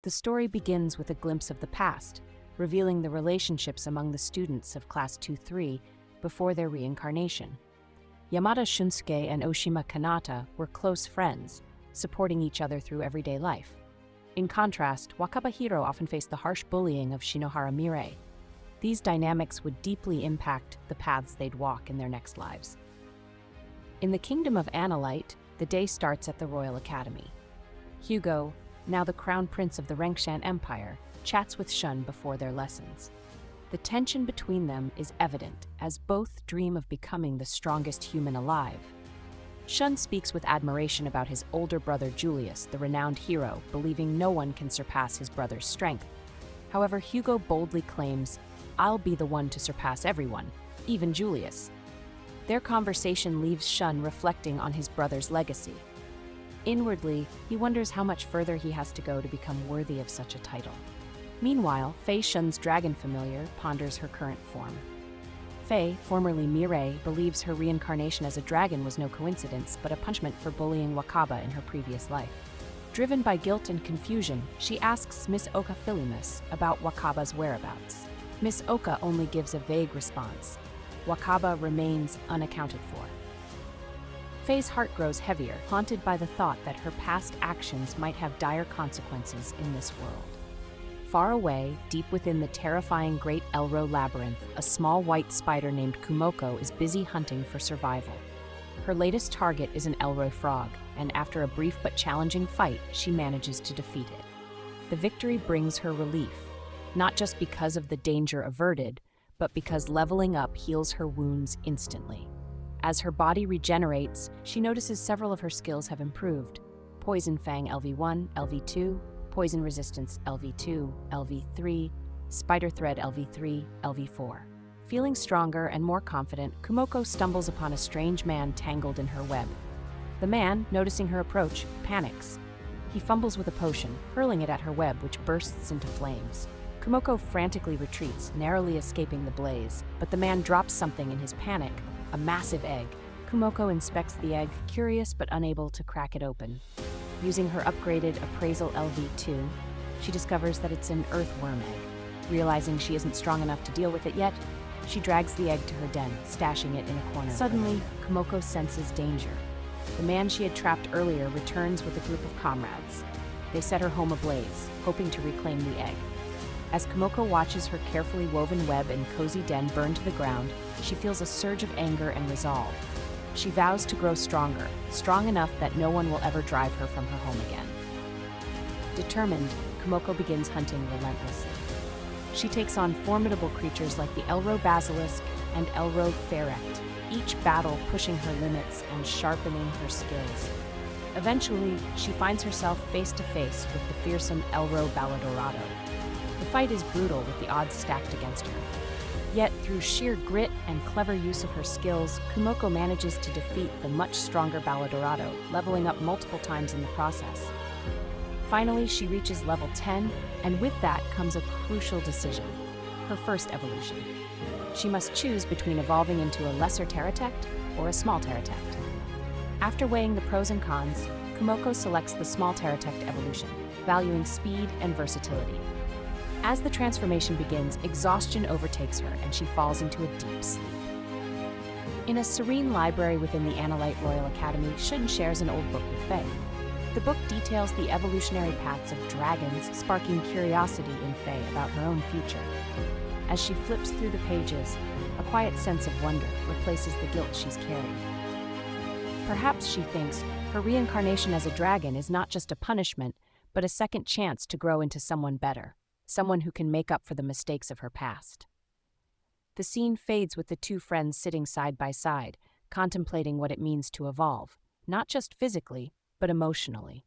The story begins with a glimpse of the past, revealing the relationships among the students of Class 2-3 before their reincarnation. Yamada Shunsuke and Oshima Kanata were close friends, supporting each other through everyday life. In contrast, Wakaba Hiro often faced the harsh bullying of Shinohara Mirei. These dynamics would deeply impact the paths they'd walk in their next lives. In the kingdom of Analyte, the day starts at the Royal Academy. Hugo, now the crown prince of the Rengshan Empire, chats with Shun before their lessons. The tension between them is evident, as both dream of becoming the strongest human alive. Shun speaks with admiration about his older brother Julius, the renowned hero, believing no one can surpass his brother's strength. However, Hugo boldly claims, "I'll be the one to surpass everyone, even Julius." Their conversation leaves Shun reflecting on his brother's legacy. Inwardly, he wonders how much further he has to go to become worthy of such a title. Meanwhile, Fei, Shun's dragon familiar, ponders her current form. Fei, formerly Mirei, believes her reincarnation as a dragon was no coincidence, but a punishment for bullying Wakaba in her previous life. Driven by guilt and confusion, she asks Miss Oka Philimus about Wakaba's whereabouts. Miss Oka only gives a vague response. Wakaba remains unaccounted for. Fei's heart grows heavier, haunted by the thought that her past actions might have dire consequences in this world. Far away, deep within the terrifying Great Elro Labyrinth, a small white spider named Kumoko is busy hunting for survival. Her latest target is an Elro frog, and after a brief but challenging fight, she manages to defeat it. The victory brings her relief, not just because of the danger averted, but because leveling up heals her wounds instantly. As her body regenerates, she notices several of her skills have improved. Poison Fang LV1, LV2, Poison Resistance LV2, LV3, Spider Thread LV3, LV4. Feeling stronger and more confident, Kumoko stumbles upon a strange man tangled in her web. The man, noticing her approach, panics. He fumbles with a potion, hurling it at her web, which bursts into flames. Kumoko frantically retreats, narrowly escaping the blaze, but the man drops something in his panic, a massive egg. Kumoko inspects the egg, curious but unable to crack it open. Using her upgraded Appraisal LV2, she discovers that it's an earthworm egg. Realizing she isn't strong enough to deal with it yet, she drags the egg to her den, stashing it in a corner. Suddenly, Kumoko senses danger. The man she had trapped earlier returns with a group of comrades. They set her home ablaze, hoping to reclaim the egg. As Kumoko watches her carefully woven web and cozy den burn to the ground, she feels a surge of anger and resolve. She vows to grow stronger, strong enough that no one will ever drive her from her home again. Determined, Kumoko begins hunting relentlessly. She takes on formidable creatures like the Elro Basilisk and Elro Ferret, each battle pushing her limits and sharpening her skills. Eventually, she finds herself face to face with the fearsome Elro Baladorado. The fight is brutal with the odds stacked against her. Yet, through sheer grit and clever use of her skills, Kumoko manages to defeat the much stronger Baladorado, leveling up multiple times in the process. Finally, she reaches level 10, and with that comes a crucial decision, her first evolution. She must choose between evolving into a lesser Terratect or a small Terratect. After weighing the pros and cons, Kumoko selects the small Terratect evolution, valuing speed and versatility. As the transformation begins, exhaustion overtakes her and she falls into a deep sleep. In a serene library within the Analyte Royal Academy, Shun shares an old book with Fei. The book details the evolutionary paths of dragons, sparking curiosity in Fei about her own future. As she flips through the pages, a quiet sense of wonder replaces the guilt she's carrying. Perhaps, she thinks, her reincarnation as a dragon is not just a punishment, but a second chance to grow into someone better. Someone who can make up for the mistakes of her past. The scene fades with the two friends sitting side by side, contemplating what it means to evolve, not just physically, but emotionally.